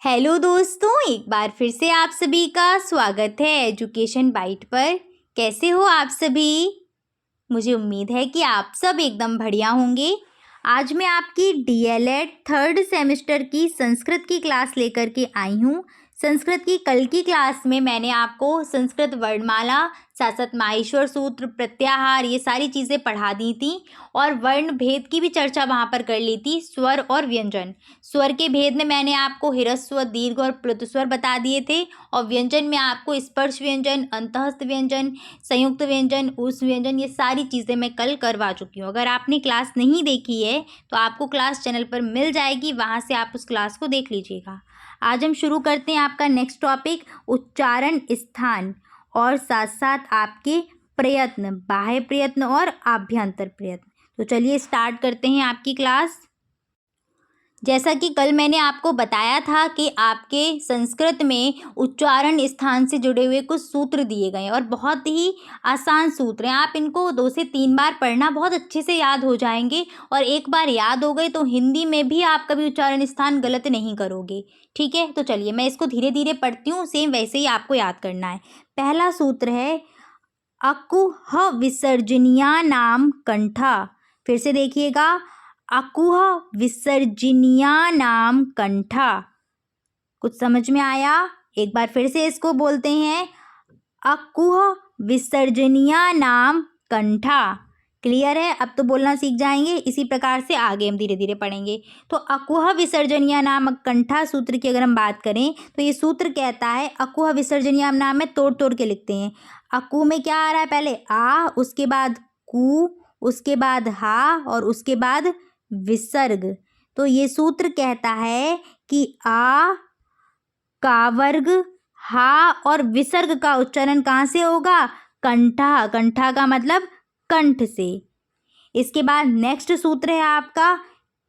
Hello दोस्तों, एक बार फिर से आप सभी का स्वागत है एजुकेशन बाइट पर। कैसे हो आप सभी? मुझे उम्मीद है कि आप सब एकदम बढ़िया होंगे। आज मैं आपकी डीएलएड थर्ड सेमेस्टर की संस्कृत की क्लास लेकर के आई हूँ। संस्कृत की कल की क्लास में मैंने आपको संस्कृत वर्णमाला, साथ साथ माहेश्वर सूत्र, प्रत्याहार, ये सारी चीज़ें पढ़ा दी थी और वर्ण भेद की भी चर्चा वहाँ पर कर ली थी। स्वर और व्यंजन, स्वर के भेद में मैंने आपको ह्रस्व, दीर्घ और प्लुत स्वर बता दिए थे और व्यंजन में आपको स्पर्श व्यंजन, अंतःस्थ व्यंजन, संयुक्त व्यंजन, ऊष्म व्यंजन, ये सारी चीज़ें मैं कल करवा चुकी हूँ। अगर आपने क्लास नहीं देखी है तो आपको क्लास चैनल पर मिल जाएगी, वहाँ से आप उस क्लास को देख लीजिएगा। आज हम शुरू करते हैं आपका नेक्स्ट टॉपिक, उच्चारण स्थान और साथ साथ आपके प्रयत्न, बाह्य प्रयत्न और आभ्यंतर प्रयत्न। तो चलिए स्टार्ट करते हैं आपकी क्लास। जैसा कि कल मैंने आपको बताया था कि आपके संस्कृत में उच्चारण स्थान से जुड़े हुए कुछ सूत्र दिए गए हैं और बहुत ही आसान सूत्र हैं। आप इनको 2 से 3 बार पढ़ना, बहुत अच्छे से याद हो जाएंगे और एक बार याद हो गए तो हिंदी में भी आप कभी उच्चारण स्थान गलत नहीं करोगे। ठीक है, तो चलिए मैं इसको धीरे धीरे पढ़ती हूँ, सेम वैसे ही आपको याद करना है। पहला सूत्र है अकुह विसर्जनीयानाम कंठा। फिर से देखिएगा, अकुह विसर्जनीयानाम कंठा। कुछ समझ में आया? एक बार फिर से इसको बोलते हैं, अकुह विसर्जनीयानाम कंठा। क्लियर है? अब तो बोलना सीख जाएंगे। इसी प्रकार से आगे हम धीरे धीरे पढ़ेंगे। तो अकुह विसर्जनीयानाम कंठा सूत्र की अगर हम बात करें तो ये सूत्र कहता है, अकुह विसर्जनीयाम नाम में तोड़ तोड़ के लिखते हैं। अकु में क्या आ रहा है? पहले आ, उसके बाद कु, उसके बाद हा और उसके बाद विसर्ग। तो ये सूत्र कहता है कि आ का वर्ग, हा और विसर्ग का उच्चारण कहाँ से होगा? कंठा। कंठा का मतलब कंठ से। इसके बाद नेक्स्ट सूत्र है आपका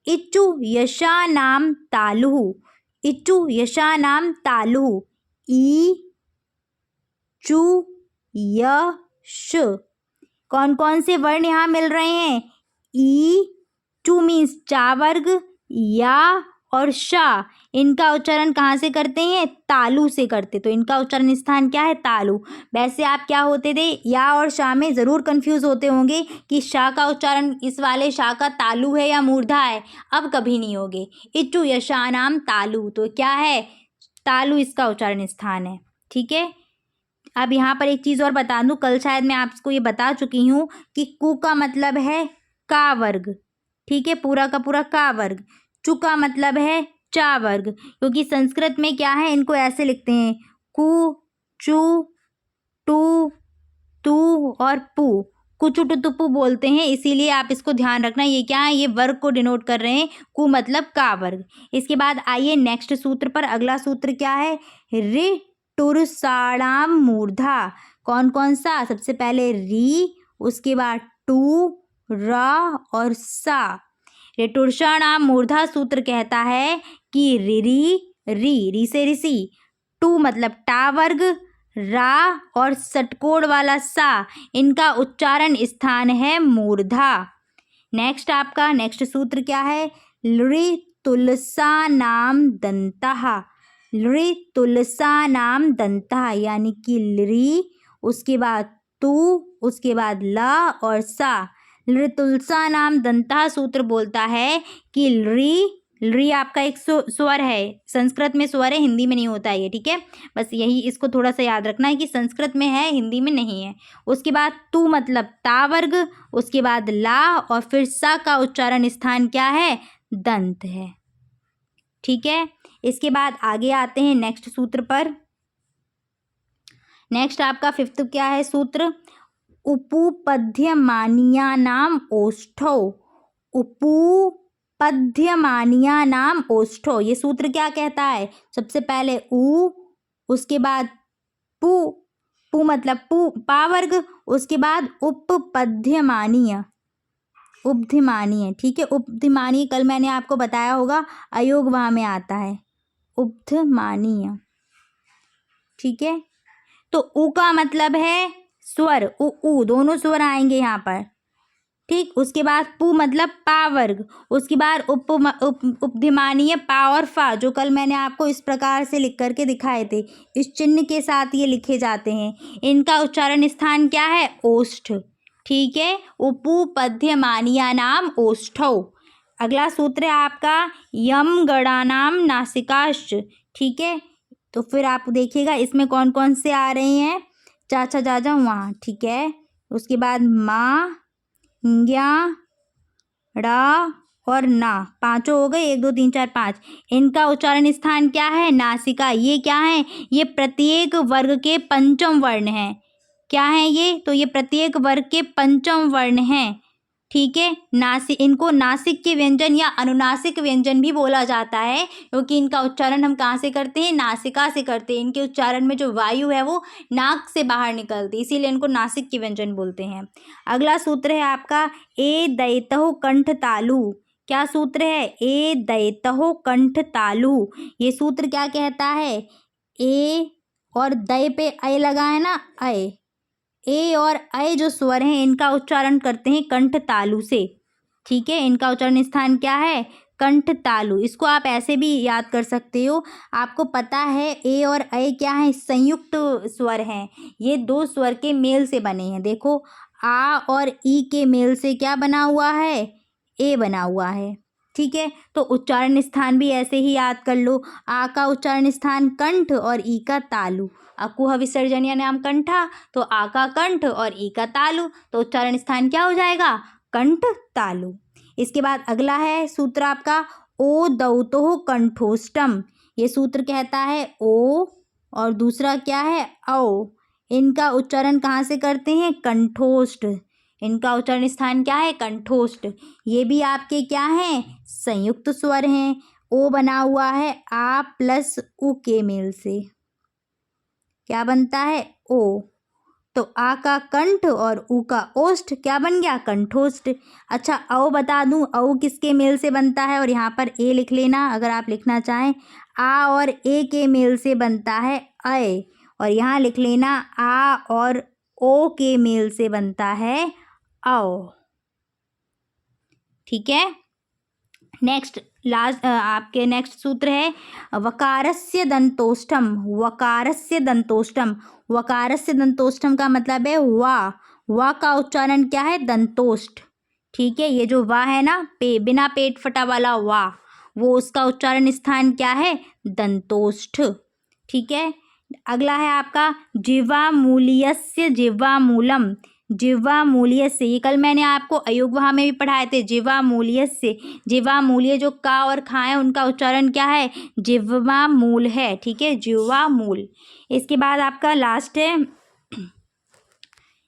इच्चु यशानाम तालुः। इच्चु यशानाम तालुः, ई चु य श। कौन कौन से वर्ण यहाँ मिल रहे हैं? ई, चू मीन्स चा वर्ग, या और शा, इनका उच्चारण कहाँ से करते हैं? तालु से करते। तो इनका उच्चारण स्थान क्या है? तालु। वैसे आप क्या होते थे, या और शा में ज़रूर कंफ्यूज होते होंगे कि शा का उच्चारण, इस वाले शा का तालु है या मूर्धा है। अब कभी नहीं होगे। इच्चु यशानाम तालु, तो क्या है? तालु इसका उच्चारण स्थान है। ठीक है। अब यहाँ पर एक चीज़ और बता दूँ, कल शायद मैं आपको ये बता चुकी हूँ कि कु का मतलब है का वर्ग। ठीक है, पूरा का पूरा का वर्ग। चु का मतलब है चा वर्ग, क्योंकि संस्कृत में क्या है, इनको ऐसे लिखते हैं, कु, चु, टू, तू और पू, कुचु टू तुपु बोलते हैं, इसीलिए आप इसको ध्यान रखना। ये क्या है? ये वर्ग को डिनोट कर रहे हैं। कु मतलब का वर्ग। इसके बाद आइए नेक्स्ट सूत्र पर। अगला सूत्र क्या है? रि टुरसाणाम मूर्धा। कौन कौन सा? सबसे पहले री, उसके बाद टू, रा और सा। ऋटुर्षाणाम मूर्धा सूत्र कहता है कि री से ऋषि, टू मतलब टा वर्ग, रा और षटकोण वाला सा, इनका उच्चारण स्थान है मूर्धा। नेक्स्ट आपका नेक्स्ट सूत्र क्या है? लृ तुलसा नाम दंतः। लृ तुलसा नाम दंतः, यानी कि लृ, उसके बाद तू, उसके बाद ला और सा। लृ तुलसा नाम दंतः सूत्र बोलता है कि लृ आपका एक स्वर है। संस्कृत में स्वर है, हिंदी में नहीं होता है ये। ठीक है, बस यही इसको थोड़ा सा याद रखना है कि संस्कृत में है, हिंदी में नहीं है। उसके बाद तू मतलब ता वर्ग, उसके बाद ला और फिर सा का उच्चारण स्थान क्या है? दंत है। ठीक है, इसके बाद आगे आते हैं नेक्स्ट सूत्र पर। नेक्स्ट आपका फिफ्थ क्या है सूत्र? उपपद्यमानीयानाम ओष्ठौ। उपपद्यमानीयानाम ओष्ठौ, ये सूत्र क्या कहता है? सबसे पहले उ, उसके बाद पु, पु मतलब पु पा वर्ग, उसके बाद उपपद्यमानीय, उपधिमानीय। ठीक है, उपधिमानीय कल मैंने आपको बताया होगा, अयोग वहाँ में आता है, उपधिमानीय। ठीक है, तो उ का मतलब है स्वर, उ दोनों स्वर आएंगे यहाँ पर। ठीक। उसके बाद पू मतलब पा वर्ग, उसके बाद उपधिमानीय पा और फा, जो कल मैंने आपको इस प्रकार से लिख करके दिखाए थे, इस चिन्ह के साथ ये लिखे जाते हैं। इनका उच्चारण स्थान क्या है? ओष्ठ। ठीक है, उपपद्यमानीया नाम ओष्ठौ। अगला सूत्र है आपका यम गणानाम नासिकाश्च। ठीक है, तो फिर आप देखिएगा इसमें कौन कौन से आ रहे हैं। चाचा जा जाऊँ वहाँ। ठीक है, उसके बाद माँ, ज्ञा, ड़ा और ना, पांचों हो गए, 1 2 3 4 5। इनका उच्चारण स्थान क्या है? नासिका। ये क्या है? ये प्रत्येक वर्ग के पंचम वर्ण हैं। क्या है ये? तो ये प्रत्येक वर्ग के पंचम वर्ण हैं। ठीक है, इनको नासिक के व्यंजन या अनुनासिक व्यंजन भी बोला जाता है, क्योंकि इनका उच्चारण हम कहाँ से करते हैं? नासिका से करते हैं। इनके उच्चारण में जो वायु है वो नाक से बाहर निकलती है, इसीलिए इनको नासिक के व्यंजन बोलते हैं। अगला सूत्र है आपका ए दैतहु कंठ तालु। क्या सूत्र है? ए दैतहु कंठ तालु। ये सूत्र क्या कहता है? ए और दै पे अय लगा है ना, अय। ए और अय जो स्वर हैं इनका उच्चारण करते हैं कंठ तालु से। ठीक है, इनका उच्चारण स्थान क्या है? कंठ तालु। इसको आप ऐसे भी याद कर सकते हो। आपको पता है ए और अय क्या है? संयुक्त स्वर हैं। ये 2 स्वर के मेल से बने हैं। देखो, आ और ई के मेल से क्या बना हुआ है? ए बना हुआ है। ठीक है, तो उच्चारण स्थान भी ऐसे ही याद कर लो। आ का उच्चारण स्थान कंठ और ई का तालु। अकुह विसर्जनीय नाम कंठा, तो आ का कंठ और ई का तालु, तो उच्चारण स्थान क्या हो जाएगा? कंठ तालु। इसके बाद अगला है सूत्र आपका ओ दौतोः कंठोष्टम। ये सूत्र कहता है ओ और दूसरा क्या है? औ। इनका उच्चारण कहाँ से करते हैं? कंठोष्ठ। इनका उच्चारण स्थान क्या है? कंठोष्ठ। ये भी आपके क्या हैं? संयुक्त स्वर हैं। ओ बना हुआ है आ प्लस उ के मेल से। क्या बनता है? ओ। तो आ का कंठ और उ का ओष्ठ क्या बन गया? कंठोष्ठ। अच्छा, औ बता दूं, औ किसके मेल से बनता है? और यहाँ पर ए लिख लेना अगर आप लिखना चाहें। आ और ए के मेल से बनता है अय, और यहाँ लिख लेना आ और ओ के मेल से बनता है औ। ठीक है, नेक्स्ट लास्ट आपके नेक्स्ट सूत्र है वकारस्य दंतोष्ठम। वकारस्य दंतोष्ठम। वकारस्य दंतोष्ठम का मतलब है वा का उच्चारण क्या है? दंतोष्ठ। ठीक है, ये जो वा है ना, बिना पेट फटा वाला वा, वो उसका उच्चारण स्थान क्या है? दंतोष्ठ। ठीक है, अगला है आपका जिह्वामूल्यस्य जिह्वामूलम। जिह्वामूल्यस्य, ये कल मैंने आपको अयोगवाह में भी पढ़ाए थे। जिह्वामूल्यस्य, जिह्वामूल्य जो का और खा है उनका उच्चारण क्या है? जिह्वामूल है। ठीक है, जिह्वामूल। इसके बाद आपका लास्ट है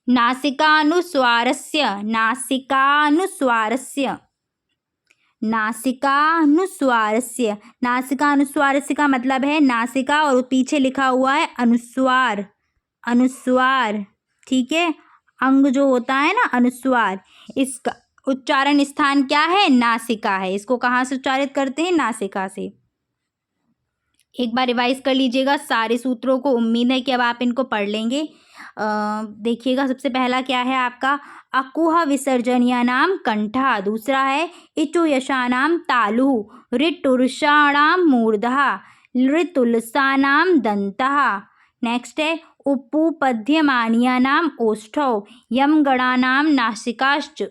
नासिकानुस्वारस्य। नासिकानुस्वारस्य। नासिकानुस्वारस्य। नासिकानुस्वारस्य का मतलब है नासिका और पीछे लिखा हुआ है अनुस्वार। अनुस्वार। ठीक है, अंग जो होता है ना, अनुस्वार, इसका उच्चारण स्थान क्या है? नासिका है। इसको कहाँ से उच्चारित करते हैं? नासिका से। एक बार रिवाइज कर लीजिएगा सारे सूत्रों को। उम्मीद है कि अब आप इनको पढ़ लेंगे। देखिएगा, सबसे पहला क्या है आपका? अकुह विसर्जनीय नाम कंठा। दूसरा है इचु यशानाम तालु। ऋतुर्षाणाम मूर्धः। ऋतुलसानाम दंतः। नेक्स्ट है उपपद्यमानीय नाम ओष्ठौ। यम गणानाम नासिकाश्च।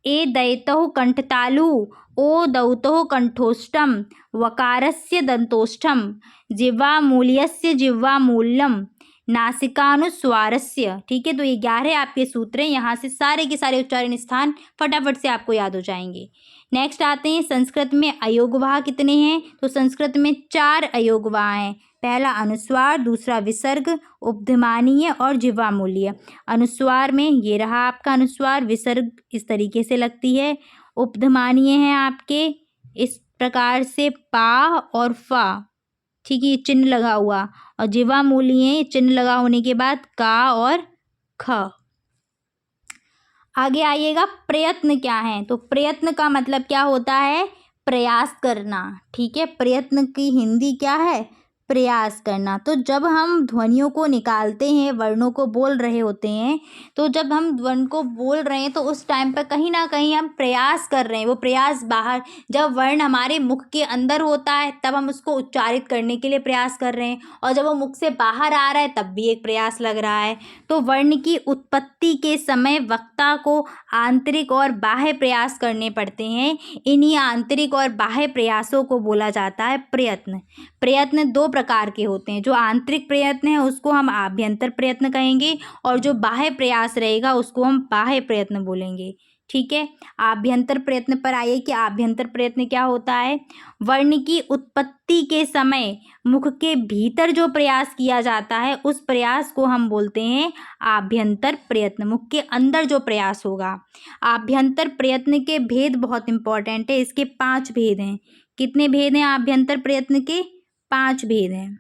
ए दैतौ कंठतालु। ओ दौतौ कंठोष्ठम। वकारस्य दंतोष्ठम। जिह्वामूल्यस्य जिह्वामूल्यम। नासिकानुस्वारस्य। ठीक है, तो ये 11 आपके सूत्र हैं। यहाँ से सारे के सारे उच्चारण स्थान फटाफट से आपको याद हो जाएंगे। नेक्स्ट आते हैं संस्कृत में अयोगवाह कितने हैं? तो संस्कृत में 4 अयोगवाह हैं। पहला अनुस्वार, दूसरा विसर्ग, उपधिमानीय और जिह्वामूल्य। अनुस्वार में ये रहा आपका अनुस्वार, विसर्ग इस तरीके से लगती है, उपधिमानीय है आपके इस प्रकार से पा और फा। ठीक है, ये चिन्ह लगा हुआ, और जिह्वामूल्य चिन्ह लगा होने के बाद का और ख। आगे आइएगा, प्रयत्न क्या है? तो प्रयत्न का मतलब क्या होता है? प्रयास करना। ठीक है, प्रयत्न की हिंदी क्या है? प्रयास करना। तो जब हम ध्वनियों को निकालते हैं, वर्णों को बोल रहे होते हैं, तो जब हम वर्ण को बोल रहे हैं तो उस टाइम पर कहीं ना कहीं हम प्रयास कर रहे हैं। वो प्रयास बाहर, जब वर्ण हमारे मुख के अंदर होता है तब हम उसको उच्चारित करने के लिए प्रयास कर रहे हैं, और जब वो मुख से बाहर आ रहा है तब भी एक प्रयास लग रहा है। तो वर्ण की उत्पत्ति के समय वक्ता को आंतरिक और बाह्य प्रयास करने पड़ते हैं। इन्हीं आंतरिक और बाह्य प्रयासों को बोला जाता है प्रयत्न। प्रयत्न दो प्रकार के होते हैं। जो आंतरिक प्रयत्न है उसको हम आभ्यंतर प्रयत्न कहेंगे, और जो बाह्य प्रयास रहेगा उसको हम बाह्य प्रयत्न बोलेंगे। ठीक है, आभ्यंतर प्रयत्न पर आइए कि आभ्यंतर प्रयत्न क्या होता है। वर्ण की उत्पत्ति के समय मुख के भीतर जो प्रयास किया जाता है उस प्रयास को हम बोलते हैं आभ्यंतर प्रयत्न। मुख के अंदर जो प्रयास होगा। आभ्यंतर प्रयत्न के भेद बहुत इंपॉर्टेंट है। इसके 5 भेद हैं। कितने भेद हैं आभ्यंतर प्रयत्न के? 5 भेद हैं।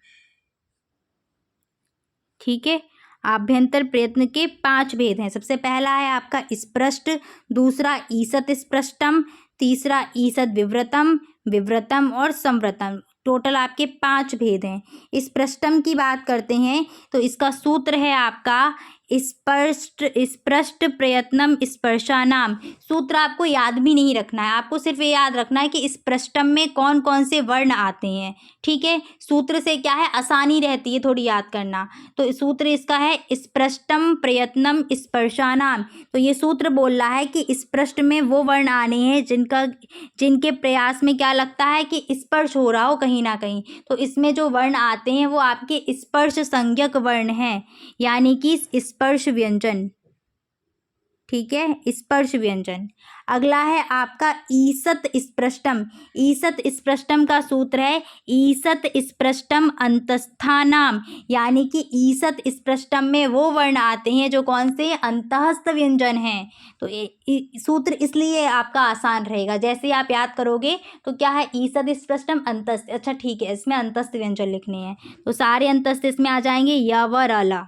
ठीक है, आभ्यंतर प्रयत्न के 5 भेद हैं। सबसे पहला है आपका स्पृष्ट, दूसरा ईषत् स्पृष्टम, तीसरा ईषत् विव्रतम, विव्रतम और संव्रतम। टोटल आपके 5 भेद हैं। स्पृष्टम की बात करते हैं तो इसका सूत्र है आपका स्पृष्ट प्रयत्नम स्पर्शानाम। सूत्र आपको याद भी नहीं रखना है, आपको सिर्फ ये याद रखना है कि स्पृष्टम में कौन कौन से वर्ण आते हैं। ठीक है, सूत्र से क्या है, आसानी रहती है थोड़ी याद करना। तो सूत्र इसका है स्पृष्टम प्रयत्नम स्पर्शानाम। तो ये सूत्र बोल रहा है कि स्पृष्ट में वो वर्ण आने हैं जिनके प्रयास में क्या लगता है कि स्पर्श हो रहा हो कहीं ना कहीं। तो इसमें जो वर्ण आते हैं वो आपके स्पर्श संज्ञक वर्ण हैं, यानी कि स्पर्श व्यंजन। ठीक है, स्पर्श व्यंजन। अगला है आपका ईषत् स्पृष्टम। ईषत् स्पृष्टम का सूत्र है ईषत् स्पृष्टम अंतस्थानाम, यानी कि ईषत् स्पृष्टम में वो वर्ण आते हैं जो कौन से, अंतस्थ व्यंजन हैं। तो सूत्र इसलिए आपका आसान रहेगा। जैसे ही आप याद करोगे तो क्या है, ईषत् स्पृष्टम अंतस्थ। अच्छा ठीक है, इसमें अंतस्थ व्यंजन लिखने हैं तो सारे अंतस्थ इसमें आ जाएंगे, य व र ल।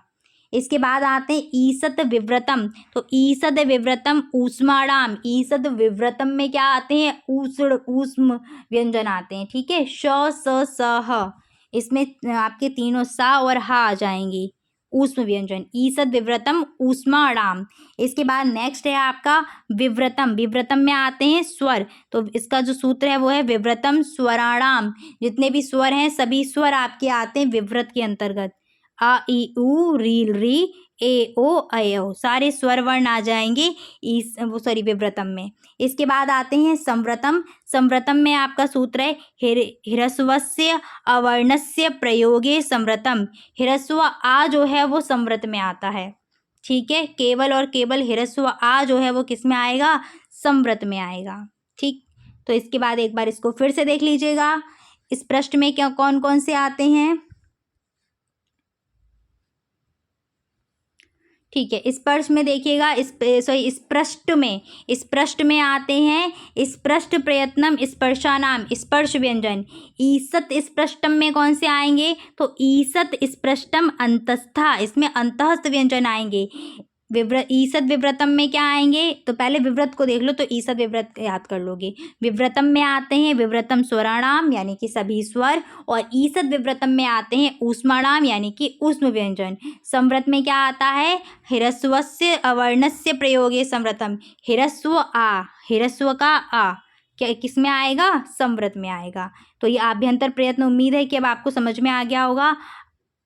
इसके बाद आते हैं ईषत् विव्रतम। तो ईषद् विव्रतम ऊष्माणाम। ईषद् विव्रतम में क्या आते हैं, ऊष्म व्यंजन आते हैं। ठीक है, श स स ह, इसमें आपके तीनों सा और हा आ जाएंगे, ऊष्म व्यंजन। ईषद् विव्रतम ऊष्माणाम। इसके बाद नेक्स्ट है आपका विव्रतम। विव्रतम में आते हैं स्वर। तो इसका जो सूत्र है वो है विव्रतम स्वराणाम। जितने भी स्वर हैं सभी स्वर आपके आते हैं विव्रत के अंतर्गत। अ ई उ री री ए ओ ऐ ओ, सारे स्वर वर्ण आ जाएंगे विव्रतम में। इसके बाद आते हैं संव्रतम। संव्रतम में आपका सूत्र है ह्रस्वस्य अवर्णस्य प्रयोगे संव्रतम। ह्रस्व आ जो है वो संव्रत में आता है। ठीक है, केवल और केवल ह्रस्व आ जो है वो किस में आएगा, संव्रत में आएगा। ठीक, तो इसके बाद एक बार इसको फिर से देख लीजिएगा। इस पृष्ठ में क्या कौन कौन से आते हैं। ठीक है, स्पर्श में देखिएगा, स्पृष्ट में आते हैं स्पृष्ट प्रयत्नम स्पर्शानाम, स्पर्श व्यंजन। ईषत् स्पृष्टम में कौन से आएंगे, तो ईषत् स्पृष्टम अंतस्था, इसमें अंतस्थ व्यंजन आएंगे। ईषत् विव्रतम में क्या आएंगे, तो पहले विव्रत को देख लो तो ईषत् विव्रत याद कर लोगे। विव्रतम में आते हैं विव्रतम स्वराणाम, यानी कि सभी स्वर, और ईषत् विव्रतम में आते हैं ऊष्माणाम, यानी कि ऊष्म व्यंजन। संव्रत में क्या आता है, ह्रस्वस्य अवर्णस्य प्रयोगे संव्रतम। ह्रस्व आ, ह्रस्व का आ क्या किस में आएगा, संव्रत में आएगा। तो ये आभ्यंतर प्रयत्न, उम्मीद है कि अब आपको समझ में आ गया होगा।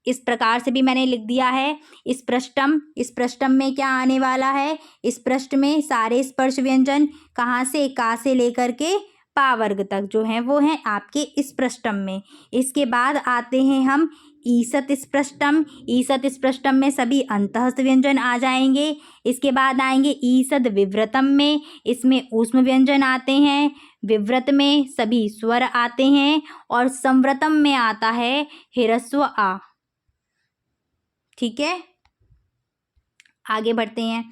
इस प्रकार से भी मैंने लिख दिया है। स्पृष्टम में क्या आने वाला है, स्पृष्ट में सारे स्पर्श व्यंजन कहाँ से, का से लेकर के पा वर्ग तक जो हैं वो हैं आपके स्पृष्टम में। इसके बाद आते हैं हम ईषत् स्पृष्टम। ईषत् स्पृष्टम में सभी अंतस्थ व्यंजन आ जाएंगे। इसके बाद आएंगे ईषद् विव्रतम में, इसमें ऊष्म व्यंजन आते हैं। विव्रत में सभी स्वर आते हैं, और संव्रतम में आता है ह्रस्व आ। ठीक है, आगे बढ़ते हैं।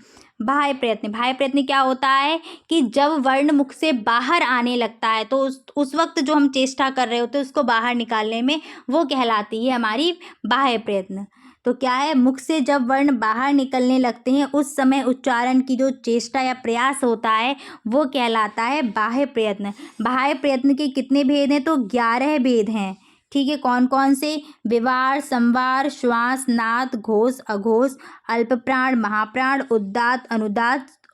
बाह्य प्रयत्न। बाह्य प्रयत्न क्या होता है कि जब वर्ण मुख से बाहर आने लगता है तो उस वक्त जो हम चेष्टा कर रहे होते हैं उसको बाहर निकालने में वो कहलाती है हमारी बाह्य प्रयत्न। तो क्या है, मुख से जब वर्ण बाहर निकलने लगते हैं उस समय उच्चारण की जो चेष्टा या प्रयास होता है वो कहलाता है बाह्य प्रयत्न। बाह्य प्रयत्न के कितने भेद हैं, तो 11 भेद हैं। ठीक है, कौन कौन से? विवार, संवार, श्वास, नाद, घोष, अघोष, अल्पप्राण, महाप्राण, उदात्त, अनुदात्त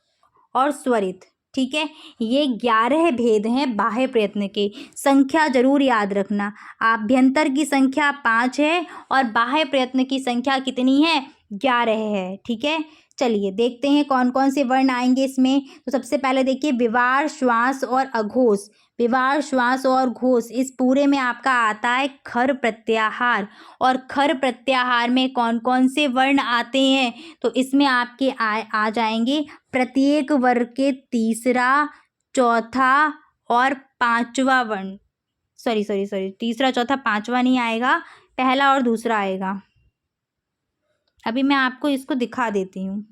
और स्वरित। ठीक है, ये 11 भेद हैं बाह्य प्रयत्न के। संख्या जरूर याद रखना, आभ्यंतर की संख्या 5 है और बाह्य प्रयत्न की संख्या कितनी है? 11 है। ठीक है, चलिए देखते हैं कौन कौन से वर्ण आएंगे इसमें। तो सबसे पहले देखिए विवार, श्वास और अघोष। विवार, श्वास और घोष, इस पूरे में आपका आता है खर प्रत्याहार। और खर प्रत्याहार में कौन कौन से वर्ण आते हैं? तो इसमें आपके आ जाएंगे प्रत्येक वर्ग के तीसरा, चौथा और पांचवा वर्ण। सॉरी, तीसरा, चौथा, पांचवा नहीं आएगा, पहला और दूसरा आएगा। अभी मैं आपको इसको दिखा देती हूँ।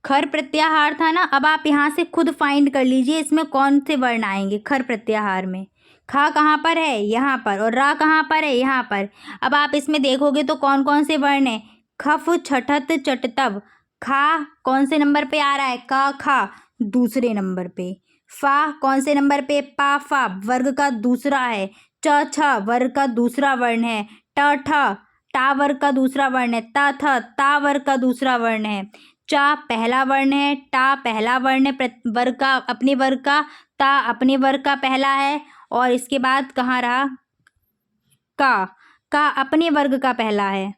खर प्रत्याहार था ना, अब आप यहाँ से खुद फाइंड कर लीजिए इसमें कौन से वर्ण आएंगे खर प्रत्याहार में। खा कहाँ पर है? यहाँ पर। और रा कहाँ पर है? यहाँ पर। अब आप इसमें देखोगे तो कौन कौन से वर्ण हैं? खफ, छठत, चटतब। खा कौन से नंबर पे आ रहा है? का, खा दूसरे नंबर पे। फा कौन से नंबर पे? पा, फा वर्ग का दूसरा है। च, छ वर्ग का दूसरा वर्ण है। ट, ठ टा वर्ग का दूसरा वर्ण है। ता, थ ता वर्ग का दूसरा वर्ण है। चा पहला वर्ण है, टा पहला वर्ण है वर्ग का, अपने वर्ग का। ता अपने वर्ग का पहला है। और इसके बाद कहाँ रहा? का अपने वर्ग का पहला है।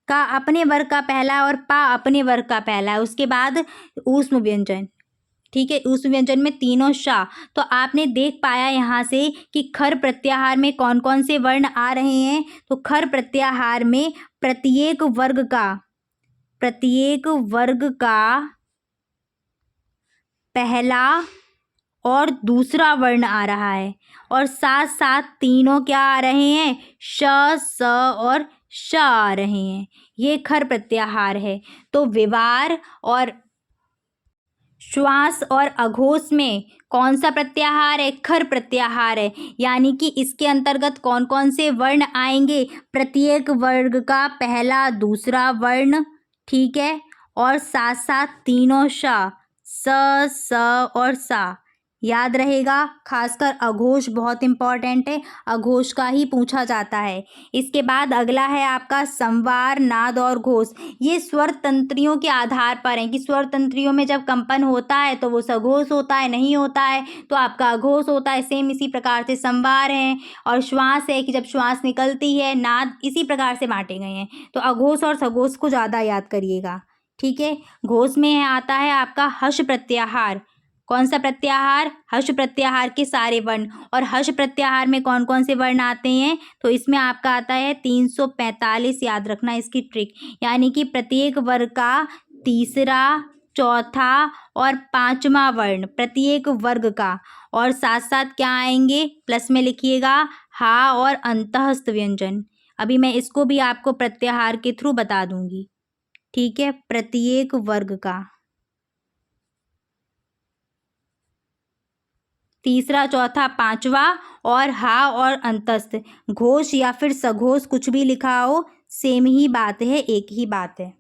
का अपने वर्ग का पहला और पा अपने वर्ग का पहला है। उसके बाद ऊष्म व्यंजन। ठीक है, ऊष्म व्यंजन में तीनों शा। तो आपने देख पाया यहाँ से कि खर प्रत्याहार में कौन कौन से वर्ण आ रहे हैं। तो खर प्रत्याहार में प्रत्येक वर्ग का पहला और दूसरा वर्ण आ रहा है। और साथ साथ तीनों क्या आ रहे हैं? श, स और श आ रहे हैं। ये खर प्रत्याहार है। तो विवार और श्वास और अघोष में कौन सा प्रत्याहार है? खर प्रत्याहार है। यानी कि इसके अंतर्गत कौन कौन से वर्ण आएंगे? प्रत्येक वर्ग का पहला, दूसरा वर्ण। ठीक है, और साथ साथ तीनों श, स और सा। याद रहेगा, खासकर अघोष बहुत इंपॉर्टेंट है, अघोष का ही पूछा जाता है। इसके बाद अगला है आपका संवार, नाद और घोष। ये स्वर तंत्रियों के आधार पर है कि स्वर तंत्रियों में जब कंपन होता है तो वो सघोष होता है, नहीं होता है तो आपका अघोष होता है। सेम इसी प्रकार से संवार है और श्वास है कि जब श्वास निकलती है, नाद इसी प्रकार से बांटे गए हैं। तो अघोष और सघोष को ज़्यादा याद करिएगा। ठीक है, घोष में आता है आपका हर्ष प्रत्याहार। कौन सा प्रत्याहार? हर्ष प्रत्याहार के सारे वर्ण। और हर्ष प्रत्याहार में कौन कौन से वर्ण आते हैं? तो इसमें आपका आता है 345। याद रखना इसकी ट्रिक। यानी कि प्रत्येक वर्ग का तीसरा, चौथा और पांचवा वर्ण, प्रत्येक वर्ग का। और साथ साथ क्या आएंगे? प्लस में लिखिएगा हा और अंतःस्थ व्यंजन। अभी मैं इसको भी आपको प्रत्याहार के थ्रू बता दूंगी। ठीक है, प्रत्येक वर्ग का तीसरा, चौथा, पांचवा और हा और अंतस्थ। घोष या फिर सघोष कुछ भी लिखा हो, सेम ही बात है, एक ही बात है।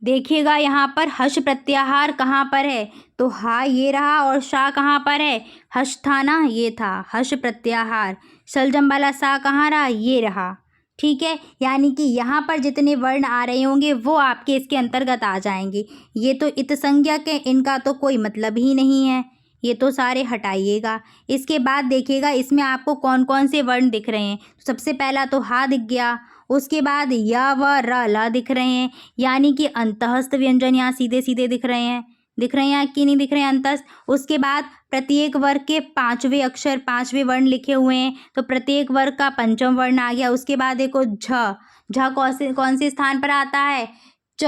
देखिएगा यहाँ पर हर्ष प्रत्याहार कहाँ पर है? तो हा ये रहा और शा कहाँ पर है? हर्ष था ना, ये था हर्ष प्रत्याहार। शलजम वाला सा कहाँ रहा? ये रहा। ठीक है, यानी कि यहाँ पर जितने वर्ण आ रहे होंगे वो आपके इसके अंतर्गत आ जाएंगे। ये तो इत संज्ञक है, इनका तो कोई मतलब ही नहीं है, ये तो सारे हटाइएगा। इसके बाद देखिएगा इसमें आपको कौन कौन से वर्ण दिख रहे हैं। सबसे पहला तो हा दिख गया, उसके बाद य व र ल दिख रहे हैं, यानी कि अंतःस्थ व्यंजन यहाँ सीधे सीधे दिख रहे हैं कि नहीं दिख रहे हैं अंतःस्थ। उसके बाद प्रत्येक वर्ग के पांचवें अक्षर, पांचवें वर्ण लिखे हुए हैं, तो प्रत्येक वर्ग का पंचम वर्ण आ गया। उसके बाद देखो झ कौन से स्थान पर आता है? च,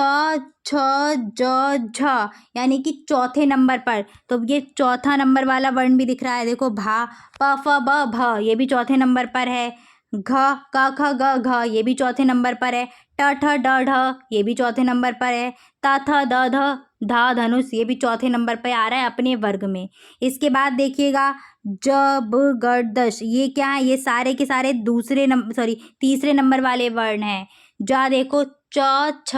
छ, ज, झ, यानी कि चौथे नंबर पर। तो ये चौथा नंबर वाला वर्ण भी दिख रहा है। देखो भा, प, फ, ब, भ, ये भी चौथे नंबर पर है। घ, क, ख, ग, घ, ये भी चौथे नंबर पर है। ट, ठ, ड, ढ, ये भी चौथे नंबर पर है। त, थ, द, ध, धा, धनुष, ये भी चौथे नंबर पर आ रहा है अपने वर्ग में। इसके बाद देखिएगा ज, ब, ग, दश, ये क्या है? ये सारे के सारे तीसरे नंबर वाले वर्ण हैं। जा देखो च छ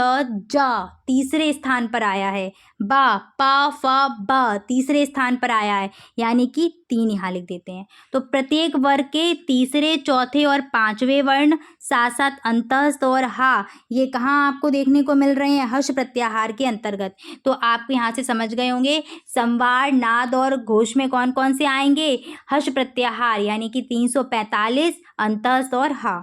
जा तीसरे स्थान पर आया है। बा पा फा बा तीसरे स्थान पर आया है, यानी कि 3 यहाँ लिख देते हैं। तो प्रत्येक वर्ग के तीसरे, चौथे और पांचवें वर्ण साथ साथ अंतःस्थ और हा ये कहाँ आपको देखने को मिल रहे हैं? हर्ष प्रत्याहार के अंतर्गत। तो आप यहाँ से समझ गए होंगे संवार, नाद और घोष में कौन कौन से आएंगे? हर्ष प्रत्याहार यानी कि 345, अंतःस्थ और हा।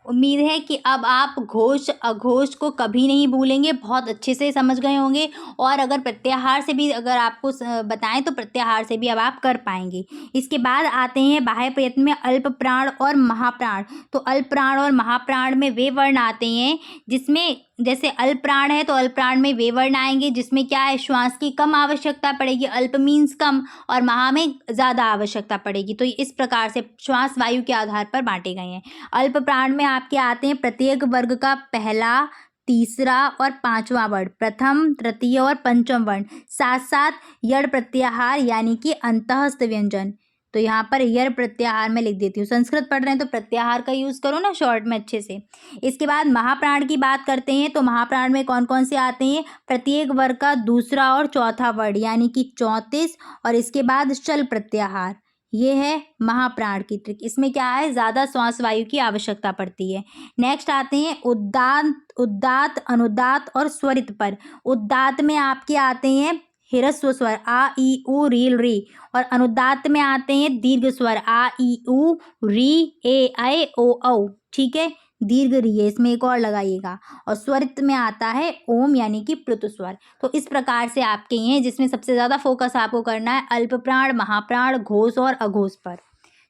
उम्मीद है कि अब आप घोष अघोष को कभी नहीं भूलेंगे, बहुत अच्छे से समझ गए होंगे। और अगर प्रत्याहार से भी अगर आपको बताएं तो प्रत्याहार से भी अब आप कर पाएंगे। इसके बाद आते हैं बाह्य प्रयत्न में अल्प प्राण और महाप्राण। तो अल्प प्राण और महाप्राण में वे वर्ण आते हैं जिसमें, जैसे अल्प प्राण है तो अल्प प्राण में वे वर्ण आएंगे जिसमें क्या है, श्वास की कम आवश्यकता पड़ेगी। अल्प मीन्स कम और महा में ज़्यादा आवश्यकता पड़ेगी। तो इस प्रकार से श्वास वायु के आधार पर बांटे गए हैं। अल्प प्राण में आपके आते हैं प्रत्येक वर्ग का पहला, तीसरा और पांचवा वर्ण, प्रथम, तृतीय और पंचम वर्ण, साथ साथ यड़ प्रत्याहार यानी कि अंतःस्थ व्यंजन। तो यहाँ पर यर प्रत्याहार में लिख देती हूँ। संस्कृत पढ़ रहे हैं तो प्रत्याहार का यूज़ करो ना शॉर्ट में अच्छे से। इसके बाद महाप्राण की बात करते हैं तो महाप्राण में कौन कौन से आते हैं? प्रत्येक वर्ग का दूसरा और चौथा वर्ण यानी कि 34 और इसके बाद शल प्रत्याहार। ये है महाप्राण की ट्रिक। इसमें क्या है, ज़्यादा श्वास वायु की आवश्यकता पड़ती है। नेक्स्ट आते हैं उद्दात, उद्दात, अनुदात और स्वरित पर। उद्दात में आपके आते हैं ह्रस्व स्वर आ ई उ री री और अनुदात में आते हैं दीर्घ स्वर आ ई उ री ए ऐ ओ औ। ठीक है, दीर्घ री है, इसमें एक और लगाइएगा। और स्वरित में आता है ओम यानी कि प्लुत स्वर। तो इस प्रकार से आपके ये हैं जिसमें सबसे ज़्यादा फोकस आपको करना है अल्प प्राण, महाप्राण, घोष और अघोष पर।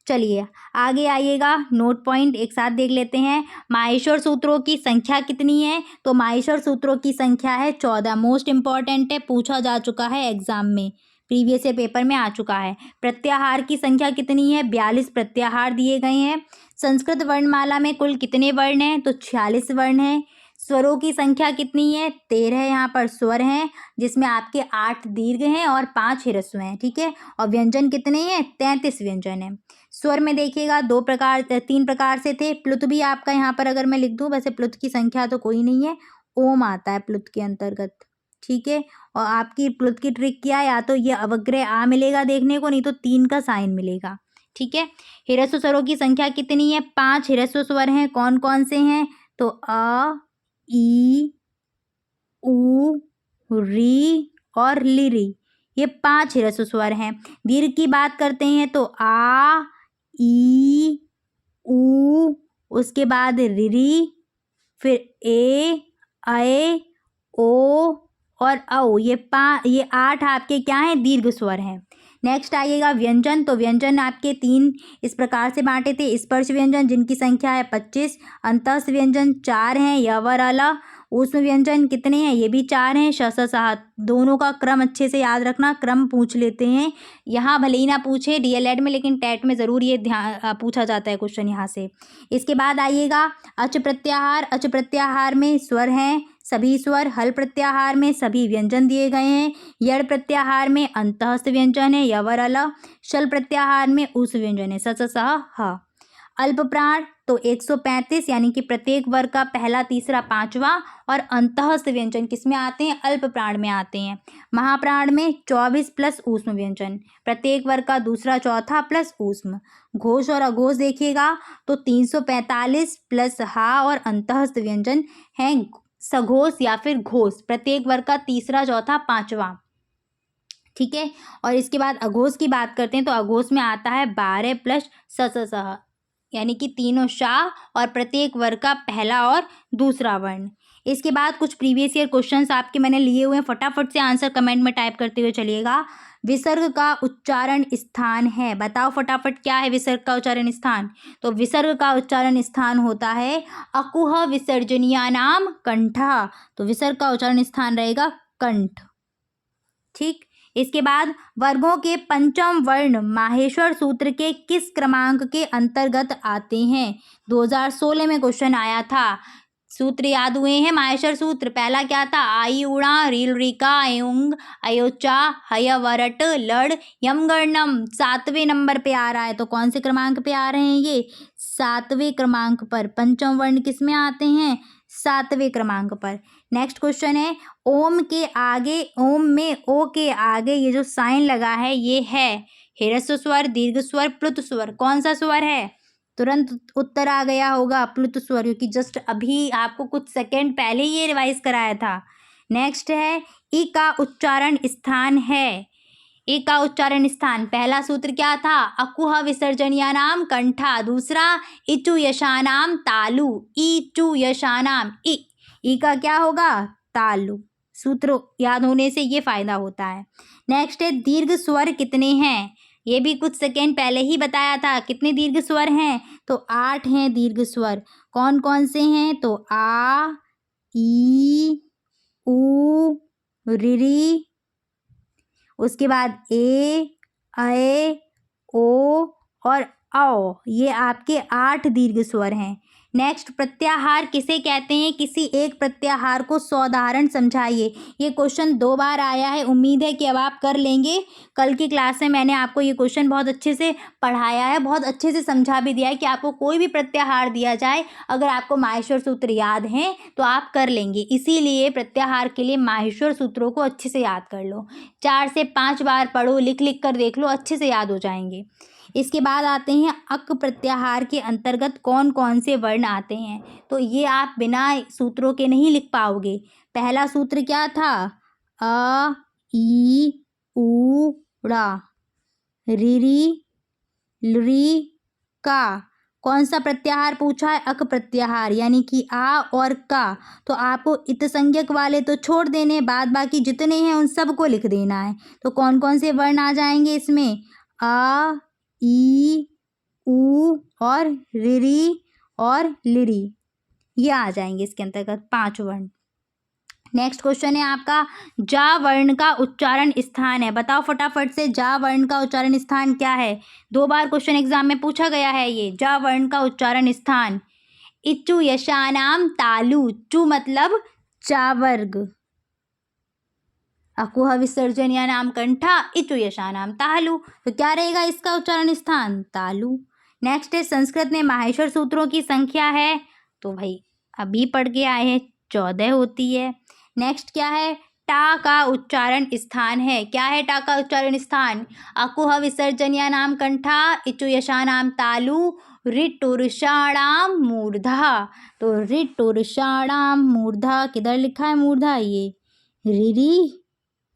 चलिए आगे आइएगा, नोट पॉइंट एक साथ देख लेते हैं। माहेश्वर सूत्रों की संख्या कितनी है? तो माहेश्वर सूत्रों की संख्या है 14। मोस्ट इंपॉर्टेंट है, पूछा जा चुका है एग्जाम में, प्रीवियस ईयर पेपर में आ चुका है। प्रत्याहार की संख्या कितनी है? 42 प्रत्याहार दिए गए हैं। संस्कृत वर्णमाला में कुल कितने वर्ण हैं? तो 46 वर्ण हैं। स्वरों की संख्या कितनी है? 13 यहाँ पर स्वर हैं जिसमें आपके 8 दीर्घ हैं और 5 ह्रस्व हैं। ठीक है, और व्यंजन कितने हैं? 33 व्यंजन हैं। स्वर में देखिएगा 3 प्रकार से थे। प्लुत भी आपका यहाँ पर अगर मैं लिख दूँ, वैसे प्लुत की संख्या तो कोई नहीं है, ओम आता है प्लुत के अंतर्गत। ठीक है, और आपकी प्लुत की ट्रिक क्या है, या तो ये अवग्रह आ मिलेगा देखने को, नहीं तो 3 का साइन मिलेगा। ठीक है, ह्रस्व स्वरों की संख्या कितनी है? 5 ह्रस्व स्वर हैं। कौन कौन से हैं? तो अ, ई, उ, री और लिरी, ये 5 ह्रस्व स्वर हैं। दीर्घ की बात करते हैं तो आ, ई, उ, उसके बाद रिरी, फिर ए, ऐ, ओ और औ, ये 8 आपके क्या हैं? दीर्घ स्वर हैं। नेक्स्ट आइएगा व्यंजन। तो व्यंजन आपके 3 इस प्रकार से बांटे थे। स्पर्श व्यंजन जिनकी संख्या है 25, अंतःस्थ व्यंजन 4 हैं, यवर अला। ऊष्म व्यंजन कितने हैं? ये भी 4 हैं। श स स दोनों का क्रम अच्छे से याद रखना, क्रम पूछ लेते हैं यहाँ, भले ही ना पूछे डीएलएड में, लेकिन टेट में ज़रूर ये ध्यान पूछा जाता है क्वेश्चन यहाँ से। इसके बाद आइएगा अच प्रत्याहार। अच प्रत्याहार में स्वर हैं सभी स्वर। हल प्रत्याहार में सभी व्यंजन दिए गए हैं। यड़ प्रत्याहार में अंतःस्थ व्यंजन है, यवर अल। शल प्रत्याहार में उस व्यंजन है, स स स ह। अल्प प्राण तो 135 यानी कि प्रत्येक वर्ग का पहला, तीसरा, पांचवा और अंतःस्थ व्यंजन किसमें आते हैं? अल्प प्राण में आते हैं। महाप्राण में 24 प्लस ऊष्म व्यंजन, प्रत्येक वर्ग का दूसरा, चौथा प्लस ऊष्म। घोष और अघोष देखिएगा तो 345 प्लस हा और अंतःस्थ व्यंजन हैं सघोष या फिर घोष, प्रत्येक वर्ग का तीसरा, चौथा, पांचवा। ठीक है, और इसके बाद अघोष की बात करते हैं तो अघोष में आता है 12 प्लस स स स यानी कि तीनों शाह और प्रत्येक वर्ग का पहला और दूसरा वर्ण। इसके बाद कुछ प्रीवियस ईयर क्वेश्चंस आपके मैंने लिए हुए हैं, फटाफट से आंसर कमेंट में टाइप करते हुए चलिएगा। विसर्ग का उच्चारण स्थान है, बताओ फटाफट क्या है विसर्ग का उच्चारण स्थान? तो विसर्ग का उच्चारण स्थान होता है अकुह विसर्जनीयानाम कंठा। तो विसर्ग का उच्चारण स्थान रहेगा कंठ। ठीक, इसके बाद वर्गों के पंचम वर्ण माहेश्वर सूत्र के किस क्रमांक के अंतर्गत आते हैं? 2016 में क्वेश्चन आया था। सूत्र याद हुए हैं माहेश्वर सूत्र। पहला क्या था, आई उड़ा रील रिका एउंग अयोचा हयवरट लड़ यमगर्णम। 7वें नंबर पे आ रहा है, तो कौन से क्रमांक पे आ रहे हैं ये, 7वें क्रमांक पर। पंचम वर्ण किस में आते हैं, 7वें क्रमांक पर। नेक्स्ट क्वेश्चन है, ओम के आगे, ओम में ओ के आगे ये जो साइन लगा है ये है ह्रस्व स्वर, दीर्घ स्वर, प्लुत स्वर। कौन सा स्वर है, तुरंत उत्तर आ गया होगा प्लुत स्वर, क्योंकि जस्ट अभी आपको कुछ सेकंड पहले ही ये रिवाइज कराया था। नेक्स्ट है, ई का उच्चारण स्थान है। ई का उच्चारण स्थान, पहला सूत्र क्या था, अकुह विसर्जनीयानाम कंठा। दूसरा, इचु यशानाम तालु, इचु यशानाम, ई का क्या होगा, तालु। सूत्र याद होने से ये फायदा होता है। नेक्स्ट है, दीर्घ स्वर कितने हैं, ये भी कुछ सेकेंड पहले ही बताया था। कितने दीर्घ स्वर हैं, तो 8 हैं दीर्घ स्वर। कौन कौन से हैं, तो आ, ई, उ, री, उसके बाद ए, ऐ, ओ और औ, ये आपके 8 दीर्घ स्वर हैं। नेक्स्ट, प्रत्याहार किसे कहते हैं, किसी एक प्रत्याहार को सौदाहरण समझाइए। ये क्वेश्चन 2 बार आया है, उम्मीद है कि अब आप कर लेंगे। कल की क्लास में मैंने आपको ये क्वेश्चन बहुत अच्छे से पढ़ाया है, बहुत अच्छे से समझा भी दिया है कि आपको कोई भी प्रत्याहार दिया जाए, अगर आपको माहेश्वर सूत्र याद हैं तो आप कर लेंगे। इसीलिए प्रत्याहार के लिए माहेश्वर सूत्रों को अच्छे से याद कर लो, 4 से 5 बार पढ़ो, लिख लिख कर देख लो, अच्छे से याद हो जाएंगे। इसके बाद आते हैं, अक प्रत्याहार के अंतर्गत कौन कौन से वर्ण आते हैं, तो ये आप बिना सूत्रों के नहीं लिख पाओगे। पहला सूत्र क्या था, अ, ई, उ, ड़ा, री, लरी, का। कौन सा प्रत्याहार पूछा है, अक प्रत्याहार, यानी कि आ और का। तो आपको इत संज्ञक वाले तो छोड़ देने, बाद बाकी जितने हैं उन सबको लिख देना है। तो कौन कौन से वर्ण आ जाएंगे इसमें, आ, ई, उ और री और लिरी, ये आ जाएंगे इसके अंतर्गत 5 वर्ण। नेक्स्ट क्वेश्चन है आपका, जा वर्ण का उच्चारण स्थान है। बताओ फटाफट से, जा वर्ण का उच्चारण स्थान क्या है। 2 बार क्वेश्चन एग्जाम में पूछा गया है ये, जा वर्ण का उच्चारण स्थान। इचु यशानाम तालु, चु मतलब चा वर्ग, अकुह विसर्जनीयानाम कंठा, इचु यशानाम तालु, तो क्या रहेगा इसका उच्चारण स्थान, तालु। नेक्स्ट है, संस्कृत में माहेश्वर सूत्रों की संख्या है, तो भाई अभी पढ़ के आए हैं 14 होती है। नेक्स्ट क्या है, टा का उच्चारण स्थान है। क्या है टा का उच्चारण स्थान, अकुह विसर्जनीयानाम कंठा, इचु यशानाम तालु, ऋटुर्षाणाम मूर्धा। तो ऋटुर्षाणाम मूर्धा, किधर लिखा है मूर्धा, ये री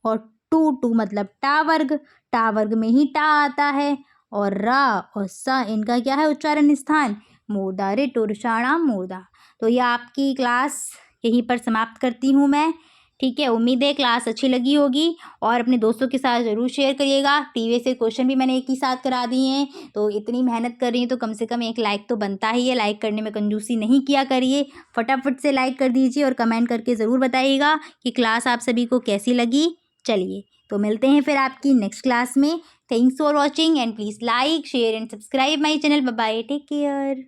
और टू, टू मतलब टा वर्ग, टा वर्ग में ही टा आता है, और रा और सा इनका क्या है उच्चारण स्थान, मूर्धा, ऋटुर्षाणाम मूर्धा। तो ये आपकी क्लास यहीं पर समाप्त करती हूँ मैं, ठीक है। उम्मीद है क्लास अच्छी लगी होगी, और अपने दोस्तों के साथ ज़रूर शेयर करिएगा। टीवी से क्वेश्चन भी मैंने एक ही साथ करा दिए हैं, तो इतनी मेहनत कर रही हूँ तो कम से कम एक लाइक तो बनता ही है। लाइक करने में कंजूसी नहीं किया करिए, फटाफट से लाइक कर दीजिए और कमेंट करके ज़रूर बताइएगा कि क्लास आप सभी को कैसी लगी। चलिए, तो मिलते हैं फिर आपकी नेक्स्ट क्लास में। Thanks for watching and please like share and subscribe my channel. Bye bye, take care.